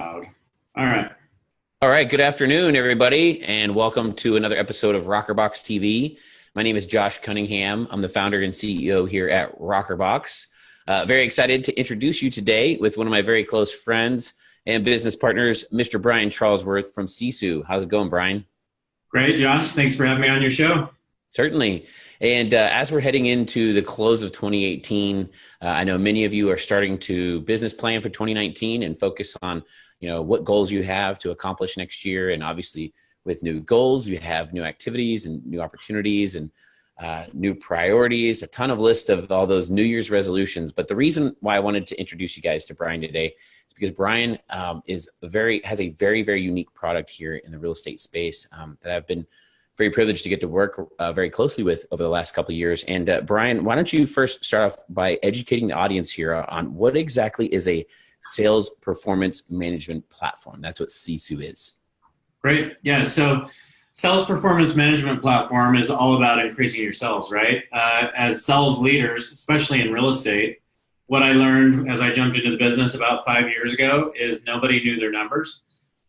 All right. All right. Good afternoon, everybody, and welcome to another episode of rokrbox TV. My name is Josh Cunningham. I'm the founder and CEO here at rokrbox. Very excited to introduce you today with one of my very close friends and business partners, Mr. Brian Charlesworth from Sisu. How's it going, Brian? Great, Josh. Thanks for having me on your show. Certainly. And as we're heading into the close of 2018, I know many of you are starting to business plan for 2019 and focus on, what goals you have to accomplish next year. And obviously with new goals, you have new activities and new opportunities and new priorities, a ton of list of all those New Year's resolutions. But the reason why I wanted to introduce you guys to Brian today is because Brian has a very, very unique product here in the real estate space that I've been very privileged to get to work very closely with over the last couple of years. And Brian, why don't you first start off by educating the audience here on what exactly is a sales performance management platform? That's what Sisu is. Great. Yeah. So sales performance management platform is all about increasing your sales, right? As sales leaders, especially in real estate, what I learned as I jumped into the business about 5 years ago is nobody knew their numbers.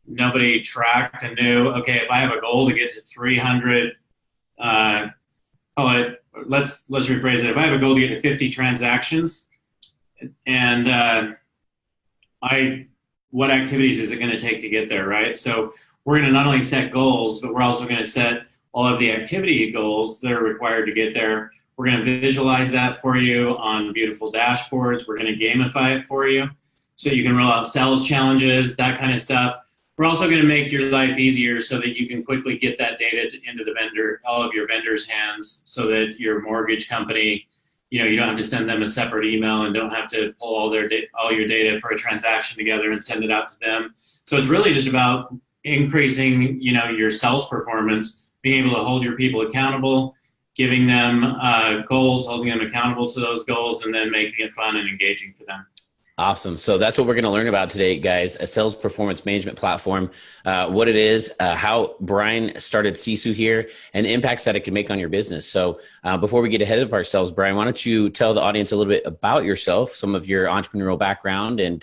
Nobody tracked and knew, okay, if I have a goal to get to 300, let's rephrase it. If I have a goal to get to 50 transactions, and what activities is it going to take to get there, right? So we're going to not only set goals, but we're also going to set all of the activity goals that are required to get there. We're going to visualize that for you on beautiful dashboards. We're going to gamify it for you so you can roll out sales challenges, that kind of stuff. We're also going to make your life easier so that you can quickly get that data into all of your vendors' hands, so that your mortgage company, you don't have to send them a separate email and don't have to pull all your data for a transaction together and send it out to them. So it's really just about increasing, your sales performance, being able to hold your people accountable, giving them goals, holding them accountable to those goals, and then making it fun and engaging for them. Awesome. So that's what we're going to learn about today, guys. A sales performance management platform, what it is, how Brian started Sisu here, and the impacts that it can make on your business. So before we get ahead of ourselves, Brian, why don't you tell the audience a little bit about yourself, some of your entrepreneurial background, and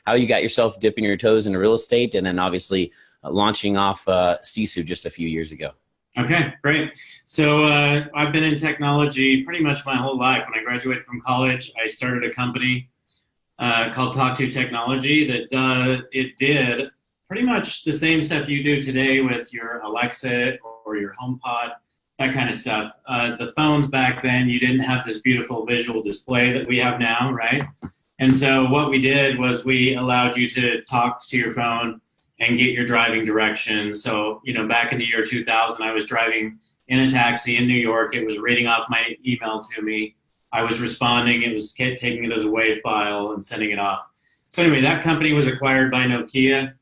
how you got yourself dipping your toes into real estate, and then obviously launching off Sisu just a few years ago. Okay, great. So I've been in technology pretty much my whole life. When I graduated from college, I started a company called Talk to Technology that it did pretty much the same stuff you do today with your Alexa or your HomePod, that kind of stuff. The phones back then, you didn't have this beautiful visual display that we have now, right? And so what we did was we allowed you to talk to your phone and get your driving directions. So, back in the year 2000, I was driving in a taxi in New York. It was reading off my email to me. I was responding. It was taking it as a WAV file and sending it off. So anyway, that company was acquired by Nokia.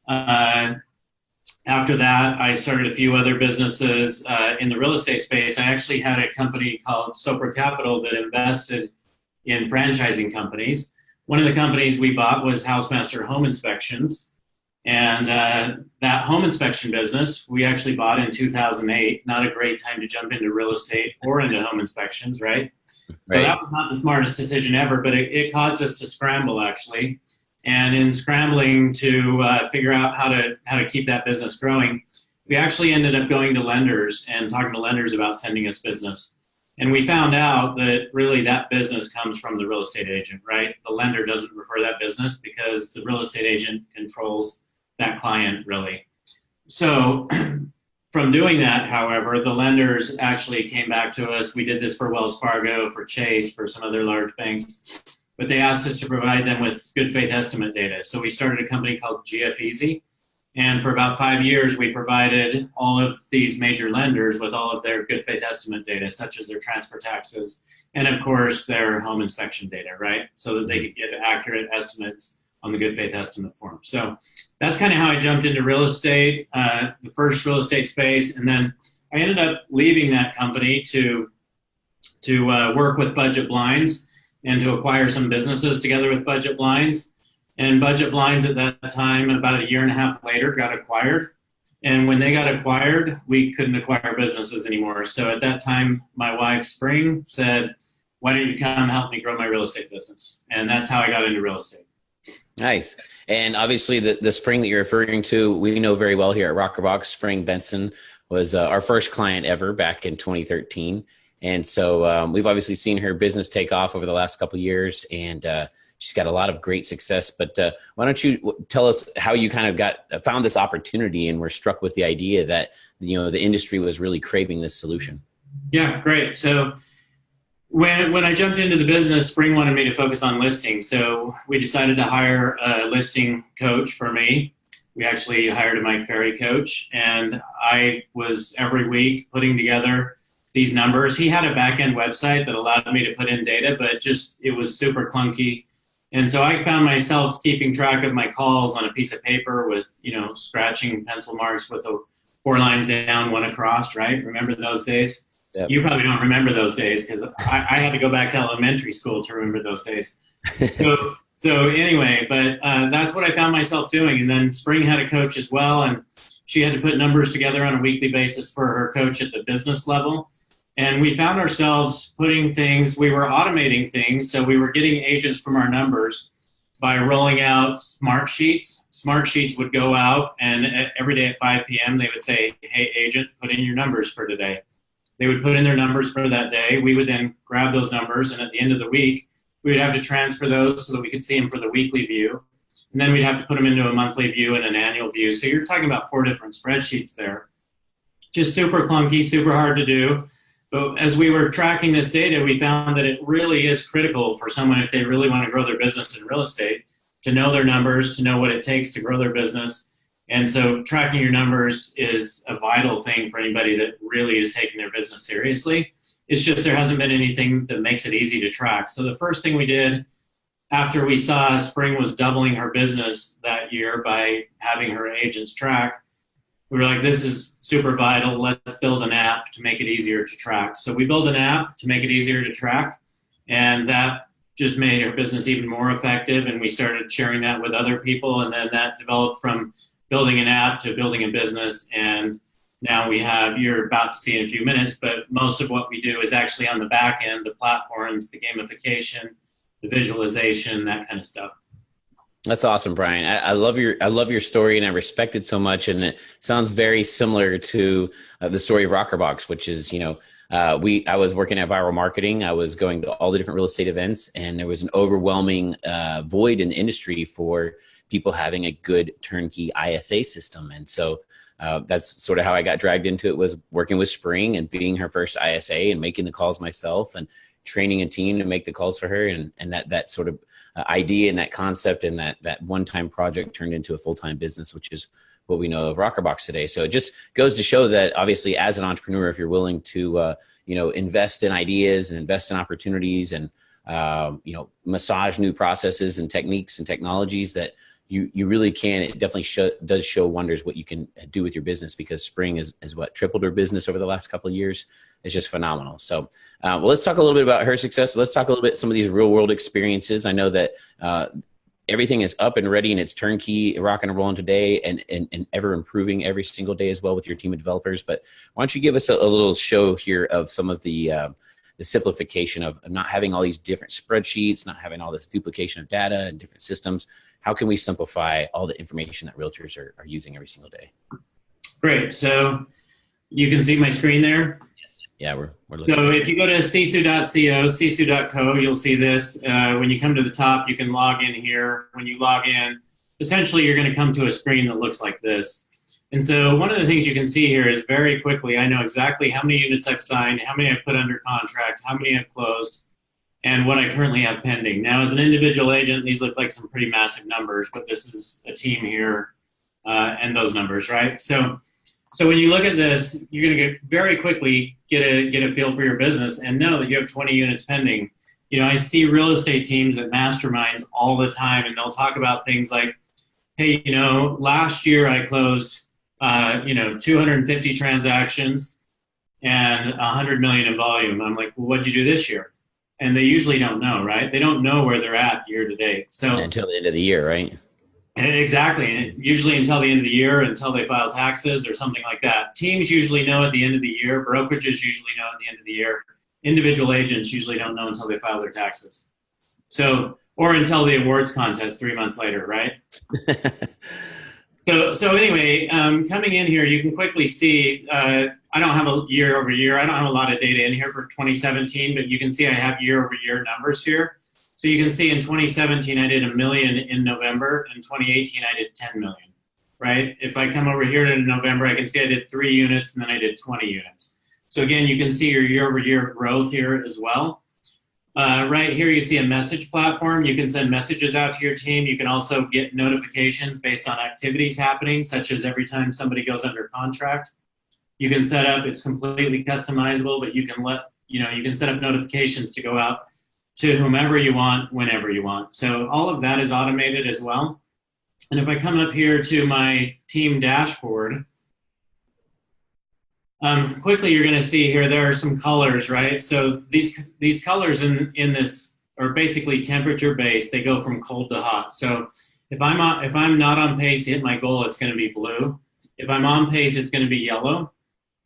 After that, I started a few other businesses in the real estate space. I actually had a company called Sopra Capital that invested in franchising companies. One of the companies we bought was Housemaster Home Inspections. And that home inspection business, we actually bought in 2008. Not a great time to jump into real estate or into home inspections, right? So that was not the smartest decision ever, but it caused us to scramble, actually. And in scrambling to figure out how to keep that business growing, we actually ended up going to lenders and talking to lenders about sending us business. And we found out that really that business comes from the real estate agent, right? The lender doesn't refer that business because the real estate agent controls that client, really. So from doing that, however, the lenders actually came back to us. We did this for Wells Fargo, for Chase, for some other large banks, but they asked us to provide them with good faith estimate data. So we started a company called GF Easy, and for about 5 years, we provided all of these major lenders with all of their good faith estimate data, such as their transfer taxes, and of course, their home inspection data, right? So that they could give accurate estimates on the good faith estimate form. So that's kind of how I jumped into real estate, the first real estate space. And then I ended up leaving that company to work with Budget Blinds and to acquire some businesses together with Budget Blinds. And Budget Blinds at that time, about a year and a half later, got acquired. And when they got acquired, we couldn't acquire businesses anymore. So at that time, my wife, Spring, said, why don't you come help me grow my real estate business? And that's how I got into real estate. Nice. And obviously the spring that you're referring to, we know very well here at rokrbox. Spring Benson was our first client ever back in 2013. And so we've obviously seen her business take off over the last couple of years, and she's got a lot of great success. But why don't you tell us how you kind of found this opportunity and were struck with the idea that, the industry was really craving this solution? Yeah, great. So when I jumped into the business, Spring wanted me to focus on listing. So we decided to hire a listing coach for me. We actually hired a Mike Ferry coach, and I was every week putting together these numbers. He had a back-end website that allowed me to put in data, but it was super clunky. And so I found myself keeping track of my calls on a piece of paper with, scratching pencil marks with the 4 lines down, 1 across, right? Remember those days? Yep. You probably don't remember those days because I had to go back to elementary school to remember those days. So anyway, but that's what I found myself doing. And then Spring had a coach as well, and she had to put numbers together on a weekly basis for her coach at the business level. And we found ourselves we were automating things. So we were getting agents from our numbers by rolling out smart sheets. Smart sheets would go out, and every day at 5 p.m. they would say, "Hey, agent, put in your numbers for today." They would put in their numbers for that day. We would then grab those numbers, and at the end of the week, we would have to transfer those so that we could see them for the weekly view. And then we'd have to put them into a monthly view and an annual view. So you're talking about 4 different spreadsheets there. Just super clunky, super hard to do. But as we were tracking this data, we found that it really is critical for someone, if they really want to grow their business in real estate, to know their numbers, to know what it takes to grow their business. And so tracking your numbers is a vital thing for anybody that really is taking their business seriously. It's just there hasn't been anything that makes it easy to track. So the first thing we did after we saw Spring was doubling her business that year by having her agents track, we were like, this is super vital. Let's build an app to make it easier to track. So we built an app to make it easier to track, and that just made her business even more effective. And we started sharing that with other people, and then that developed from building an app to building a business. And now you're about to see in a few minutes, but most of what we do is actually on the back end, the platforms, the gamification, the visualization, that kind of stuff. That's awesome, Brian. I love your story, and I respect it so much. And it sounds very similar to the story of rokrbox, which is, I was working at Viral Marketing. I was going to all the different real estate events, and there was an overwhelming void in the industry for people having a good turnkey ISA system. And so that's sort of how I got dragged into it, was working with Spring and being her first ISA and making the calls myself and training a team to make the calls for her. And that sort of idea and that concept and that one-time project turned into a full-time business, which is what we know of rokrbox today. So it just goes to show that obviously as an entrepreneur, if you're willing to, invest in ideas and invest in opportunities and, massage new processes and techniques and technologies, that you really can. It definitely does show wonders what you can do with your business, because Spring is what tripled her business over the last couple of years. It's just phenomenal. So, let's talk a little bit about her success. Let's talk a little bit some of these real world experiences. I know that everything is up and ready and it's turnkey, rocking and rolling today, and ever improving every single day as well with your team of developers. But why don't you give us a little show here of some of the simplification of not having all these different spreadsheets, not having all this duplication of data and different systems. How can we simplify all the information that realtors are using every single day? Great. So you can see my screen there. Yes. Yeah, we're looking. So if you go to sisu.co, sisu.co, you'll see this. When you come to the top, you can log in here. When you log in, essentially you're going to come to a screen that looks like this. And so one of the things you can see here is very quickly, I know exactly how many units I've signed, how many I've put under contract, how many I've closed, and what I currently have pending. Now, as an individual agent, these look like some pretty massive numbers, but this is a team here and those numbers, right? So when you look at this, you're going to very quickly get a feel for your business and know that you have 20 units pending. I see real estate teams at masterminds all the time, and they'll talk about things like, hey, last year I closed 250 transactions and 100 million in volume. I'm like, well, what'd you do this year? And they usually don't know, right? They don't know where they're at year to date. So until the end of the year, right? Exactly. And usually until the end of the year, until they file taxes or something like that. Teams usually know at the end of the year. Brokerages usually know at the end of the year. Individual agents usually don't know until they file their taxes. So or until the awards contest 3 months later, right? So anyway, coming in here, you can quickly see, I don't have a year over year. I don't have a lot of data in here for 2017, but you can see I have year over year numbers here. So you can see in 2017, I did $1 million in November. In 2018, I did 10 million, right? If I come over here to November, I can see I did 3 units and then I did 20 units. So again, you can see your year over year growth here as well. Right here, you see a message platform. You can send messages out to your team. You can also get notifications based on activities happening, such as every time somebody goes under contract. You can set up, it's completely customizable, but you can set up notifications to go out to whomever you want, whenever you want. So all of that is automated as well. And if I come up here to my team dashboard, quickly, you're going to see here, there are some colors, right? So these colors in this are basically temperature based. They go from cold to hot. So if I'm not on pace to hit my goal, it's going to be blue. If I'm on pace, it's going to be yellow.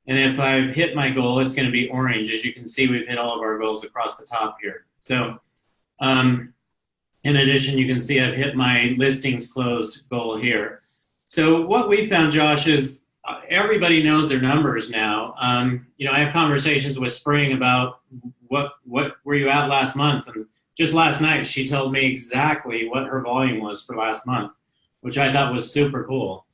And if I've hit my goal, it's going to be orange. As you can see, we've hit all of our goals across the top here. So in addition, you can see I've hit my listings closed goal here. So what we found, Josh, is everybody knows their numbers now. I have conversations with Spring about what were you at last month, and just last night she told me exactly what her volume was for last month, which I thought was super cool.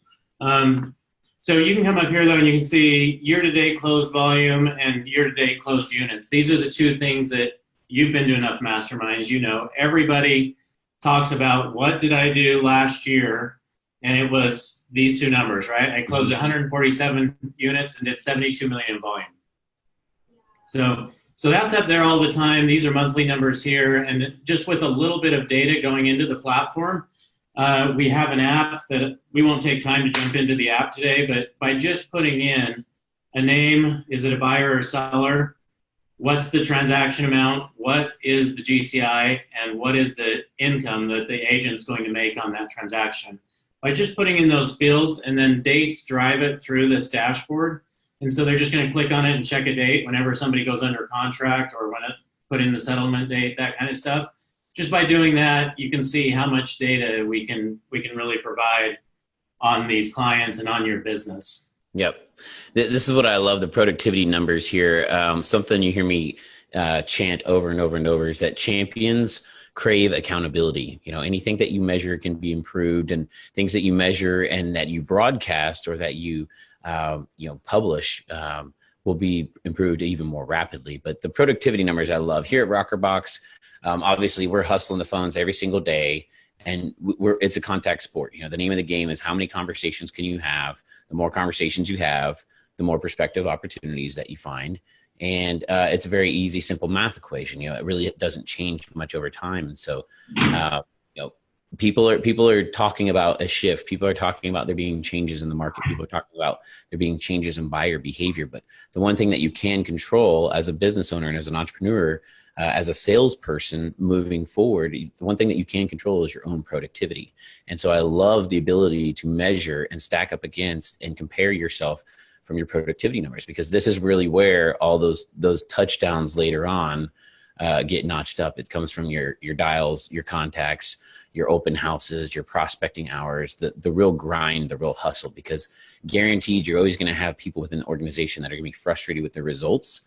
So you can come up here though, and you can see year-to-date closed volume and year-to-date closed units. These are the two things that you've been to enough masterminds. Everybody talks about what did I do last year, and it was these two numbers, right? I closed 147 units and did 72 million in volume. So that's up there all the time. These are monthly numbers here. And just with a little bit of data going into the platform, we have an app that we won't take time to jump into the app today, but by just putting in a name, is it a buyer or seller? What's the transaction amount? What is the GCI? And what is the income that the agent's going to make on that transaction? By just putting in those fields, and then dates drive it through this dashboard. And so they're just going to click on it and check a date whenever somebody goes under contract, or when it put in the settlement date, that kind of stuff. Just by doing that, you can see how much data we can really provide on these clients and on your business. Yep. This is what I love, the productivity numbers here. Something you hear me chant over and over and over is that champions crave accountability. Anything that you measure can be improved, and things that you measure and that you broadcast or that you publish will be improved even more rapidly. But the productivity numbers I love here at rokrbox. Obviously, we're hustling the phones every single day, and it's a contact sport. The name of the game is how many conversations can you have. The more conversations you have, the more prospective opportunities that you find. And it's a very easy, simple math equation. It really doesn't change much over time. And so, people are talking about a shift. People are talking about there being changes in the market. People are talking about there being changes in buyer behavior. But the one thing that you can control as a business owner and as an entrepreneur, as a salesperson moving forward, the one thing that you can control is your own productivity. And so I love the ability to measure and stack up against and compare yourself from your productivity numbers, because this is really where all those touchdowns later on get notched up. It comes from your dials, your contacts, your open houses, your prospecting hours, the real grind, the real hustle, because guaranteed you're always going to have people within the organization that are going to be frustrated with the results.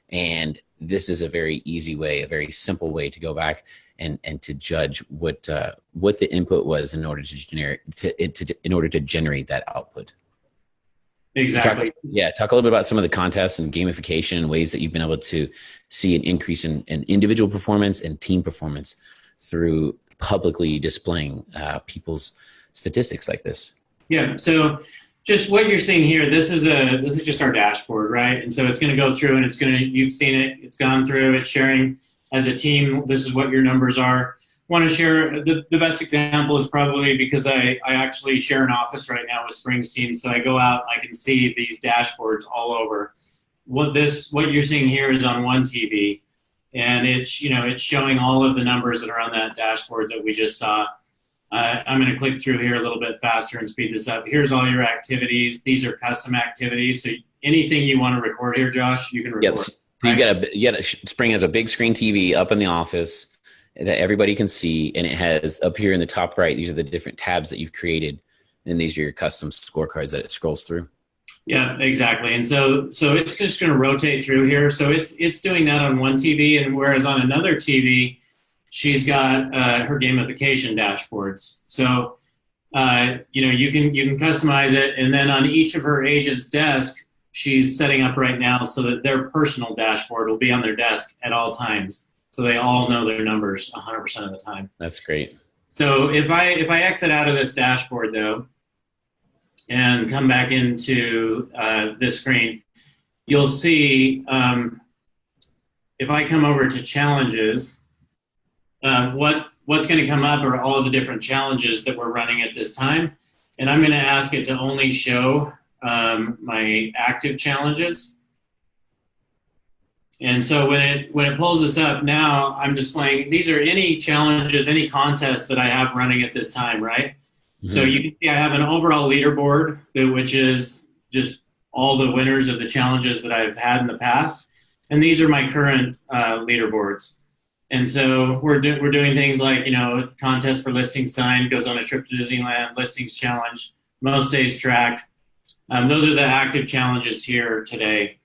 And this is a very easy way, a very simple way to go back and to judge what the input was in order to generate that output. Exactly. Talk a little bit about some of the contests and gamification and ways that you've been able to see an increase in individual performance and team performance through publicly displaying people's statistics like this. Yeah. So just what you're seeing here, this is just our dashboard, right? And so it's going to go through, and you've seen it, it's gone through, it's sharing as a team. This is what your numbers are. Want to share the best example is probably because I actually share an office right now with Spring's team. So I go out, I can see these dashboards all over. What you're seeing here is on one TV, and it's showing all of the numbers that are on that dashboard that we just saw. I'm going to click through here a little bit faster and speed this up. Here's all your activities. These are custom activities. So anything you want to record here, Josh, you can record. Yep. So you got Spring has a big screen TV up in the office. that everybody can see. And it has up here in the top right, these are the different tabs that you've created. And these are your custom scorecards that it scrolls through. Yeah, exactly. And so it's just going to rotate through here. So it's doing that on one TV, and whereas on another TV, she's got her gamification dashboards. So you can customize it, and then on each of her agents' desk, she's setting up right now so that their personal dashboard will be on their desk at all times, so they all know their numbers 100% of the time. That's great. So if I exit out of this dashboard though, and come back into this screen, you'll see if I come over to challenges, what's going to come up are all of the different challenges that we're running at this time. And I'm going to ask it to only show my active challenges. And so when it pulls this up now, I'm displaying, these are any challenges, any contests that I have running at this time, right? So you can see I have an overall leaderboard, which is just all the winners of the challenges that I've had in the past. And these are my current leaderboards. And so we're doing things like, contest for listing sign, goes on a trip to Disneyland, listings challenge, most days tracked. Those are the active challenges here today.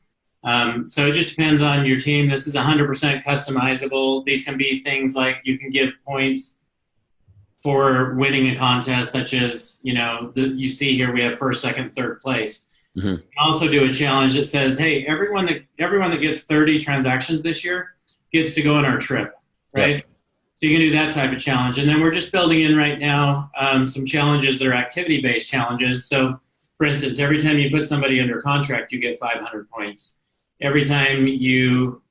So it just depends on your team. This is 100% customizable. These can be things like you can give points for winning a contest, such as, you see here we have first, second, third place. You can also do a challenge that says, hey, everyone that gets 30 transactions this year gets to go on our trip, right? Yep. So you can do that type of challenge. And then we're just building in right now some challenges that are activity-based challenges. So, for instance, every time you put somebody under contract, you get 500 points. Every time you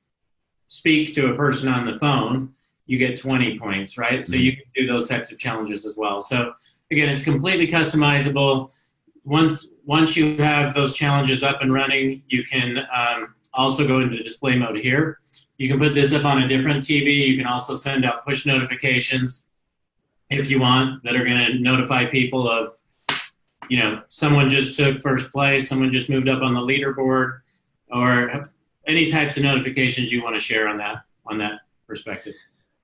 speak to a person on the phone, you get 20 points, right? So you can do those types of challenges as well. So again, it's completely customizable. Once you have those challenges up and running, you can also go into display mode here. You can put this up on a different TV. You can also send out push notifications if you want that are going to notify people of, someone just took first place, someone just moved up on the leaderboard, or any types of notifications you want to share on that perspective.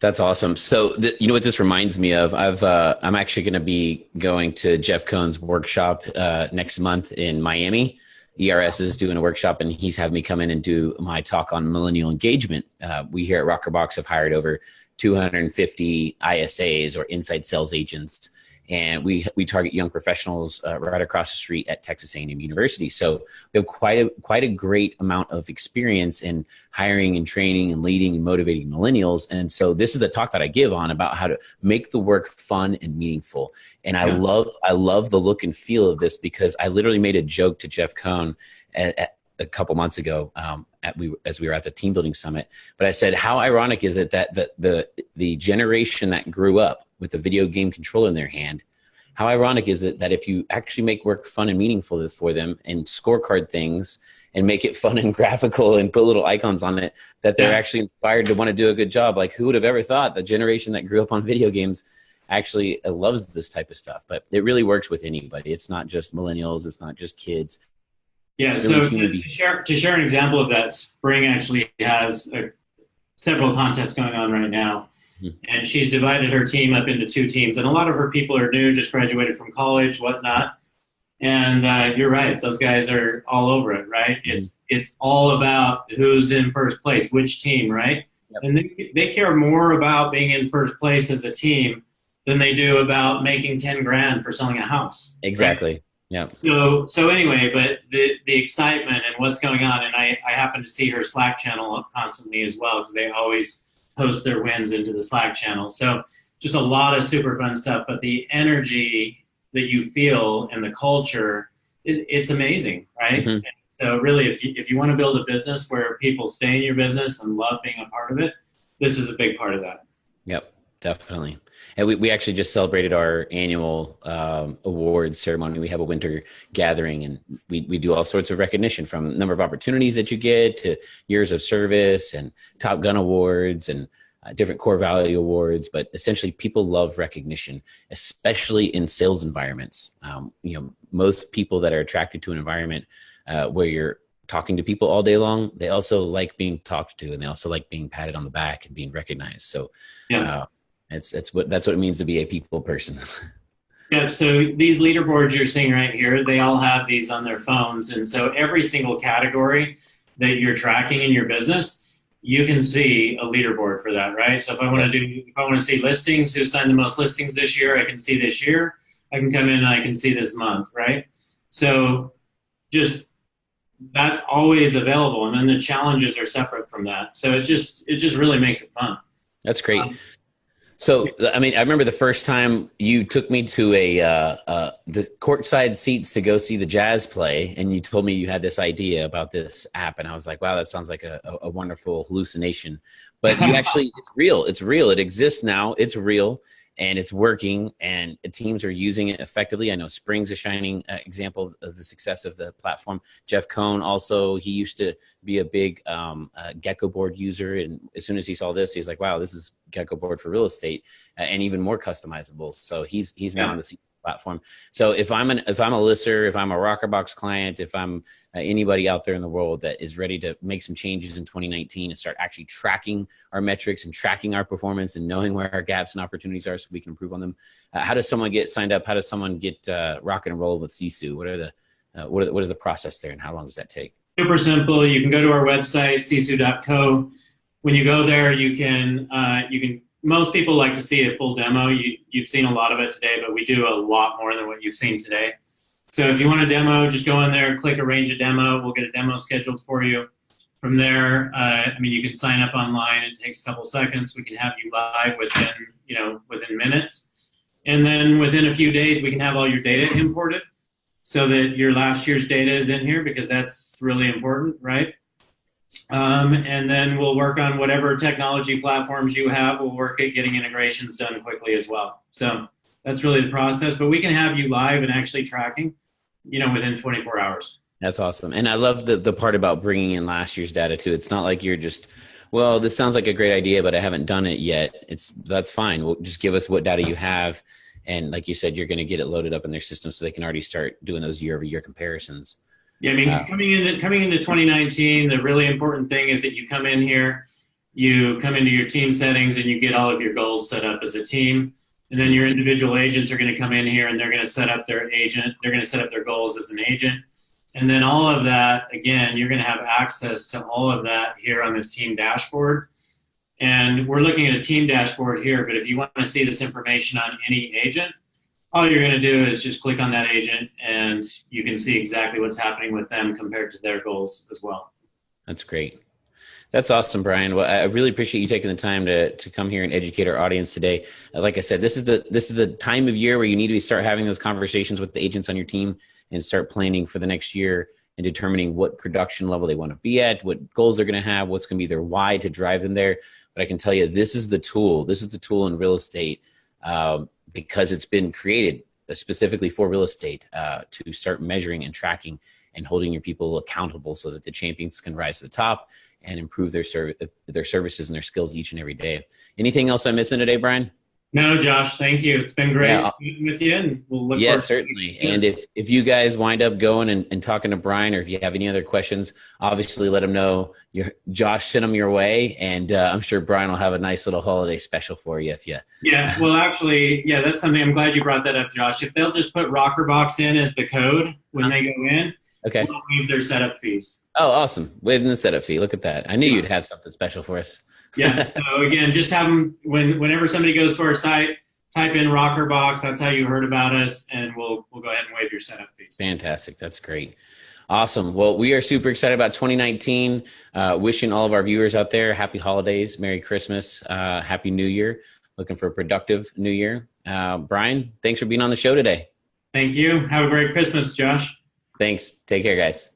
That's awesome. So you know what this reminds me of? I'm actually going to be going to Jeff Cohn's workshop next month in Miami. ERS is doing a workshop, and he's having me come in and do my talk on millennial engagement. We here at rokrbox have hired over 250 ISAs or inside sales agents, and we target young professionals right across the street at Texas A&M University. So we have quite a great amount of experience in hiring and training and leading and motivating millennials. And so this is the talk that I give on about how to make the work fun and meaningful. And I love the look and feel of this, because I literally made a joke to Jeff Cohn at a couple months ago as we were at the team building summit. But I said, how ironic is it that the generation that grew up with a video game controller in their hand, how ironic is it that if you actually make work fun and meaningful for them and scorecard things and make it fun and graphical and put little icons on it, that they're actually inspired to want to do a good job. Like, who would have ever thought the generation that grew up on video games actually loves this type of stuff? But it really works with anybody. It's not just millennials. It's not just kids. Yeah, so to share an example of that, Spring actually has several contests going on right now. And she's divided her team up into two teams. And a lot of her people are new, just graduated from college, whatnot. And you're right, those guys are all over it, right? It's all about who's in first place, which team, right? Yep. And they care more about being in first place as a team than they do about making 10 grand for selling a house. Exactly. Right? Yeah. So anyway, but the excitement and what's going on, and I happen to see her Slack channel up constantly as well, because they always post their wins into the Slack channel. So just a lot of super fun stuff, but the energy that you feel and the culture, it's amazing, right? Mm-hmm. So really, if you want to build a business where people stay in your business and love being a part of it, this is a big part of that. Yep, definitely. And we actually just celebrated our annual awards ceremony. We have a winter gathering, and we do all sorts of recognition, from number of opportunities that you get to years of service and Top Gun awards and different core value awards. But essentially, people love recognition, especially in sales environments. Most people that are attracted to an environment where you're talking to people all day long, they also like being talked to, and they also like being patted on the back and being recognized. So that's what it means to be a people person. Yeah, so these leaderboards you're seeing right here, they all have these on their phones. And so every single category that you're tracking in your business, you can see a leaderboard for that, right? So if I want to see listings, who signed the most listings this year, I can see this year. I can come in and I can see this month, right? So just that's always available. And then the challenges are separate from that. So it just really makes it fun. That's great. So, I mean, I remember the first time you took me to the courtside seats to go see the Jazz play, and you told me you had this idea about this app, and I was like, wow, that sounds like a wonderful hallucination. But you actually, it's real. It's real. It exists now. It's real, and it's working, and teams are using it effectively. I know Spring's a shining example of the success of the platform. Jeff Cohn also, he used to be a big Gecko board user, and as soon as he saw this, he's like, wow, this is Gecko board for real estate, and even more customizable. So he's now on the platform. So if I'm a listener, if I'm a rokrbox client, if I'm anybody out there in the world that is ready to make some changes in 2019 and start actually tracking our metrics and tracking our performance and knowing where our gaps and opportunities are so we can improve on them, how does someone get signed up? How does someone get rock and roll with Sisu? What is the process there, and how long does that take? Super simple. You can go to our website, sisu.co. When you go there, you can most people like to see a full demo. You've seen a lot of it today, but we do a lot more than what you've seen today. So if you want a demo, just go in there, click arrange a demo. We'll get a demo scheduled for you. From there, you can sign up online. It takes a couple seconds. We can have you live within minutes. And then within a few days, we can have all your data imported so that your last year's data is in here, because that's really important, right? And then we'll work on whatever technology platforms you have. We'll work at getting integrations done quickly as well. So that's really the process. But we can have you live and actually tracking, within 24 hours. That's awesome. And I love the part about bringing in last year's data too. It's not like you're just, well, this sounds like a great idea, but I haven't done it yet. That's fine. We'll just give us what data you have. And like you said, you're going to get it loaded up in their system so they can already start doing those year-over-year comparisons. Yeah, coming into 2019, the really important thing is that you come in here, you come into your team settings, and you get all of your goals set up as a team. And then your individual agents are going to come in here, and they're going to set up their agent. They're going to set up their goals as an agent. And then all of that, again, you're going to have access to all of that here on this team dashboard. And we're looking at a team dashboard here, but if you want to see this information on any agent, all you're going to do is just click on that agent, and you can see exactly what's happening with them compared to their goals as well. That's great. That's awesome, Brian. Well, I really appreciate you taking the time to come here and educate our audience today. Like I said, this is the time of year where you need to start having those conversations with the agents on your team and start planning for the next year and determining what production level they want to be at, what goals they're going to have, what's going to be their why to drive them there. But I can tell you, this is the tool. This is the tool in real estate because it's been created specifically for real estate to start measuring and tracking and holding your people accountable so that the champions can rise to the top and improve their services and their skills each and every day. Anything else I'm missing today, Brian? No, Josh, thank you. It's been great meeting with you, and we'll look forward certainly. And if you guys wind up going and talking to Brian, or if you have any other questions, obviously let him know. Josh sent them your way, and I'm sure Brian will have a nice little holiday special for you if you. Yeah, well, actually, that's something. I'm glad you brought that up, Josh. If they'll just put rokrbox in as the code when they go in, okay, we'll waive their setup fees. Oh, awesome! Waiving the setup fee. Look at that. I knew you'd have something special for us. Yeah. So again, just have them whenever somebody goes to our site, type in rokrbox. That's how you heard about us, and we'll go ahead and waive your setup fees. Fantastic. That's great. Awesome. Well, we are super excited about 2019. Wishing all of our viewers out there happy holidays, Merry Christmas, Happy New Year. Looking for a productive New Year. Brian, thanks for being on the show today. Thank you. Have a great Christmas, Josh. Thanks. Take care, guys.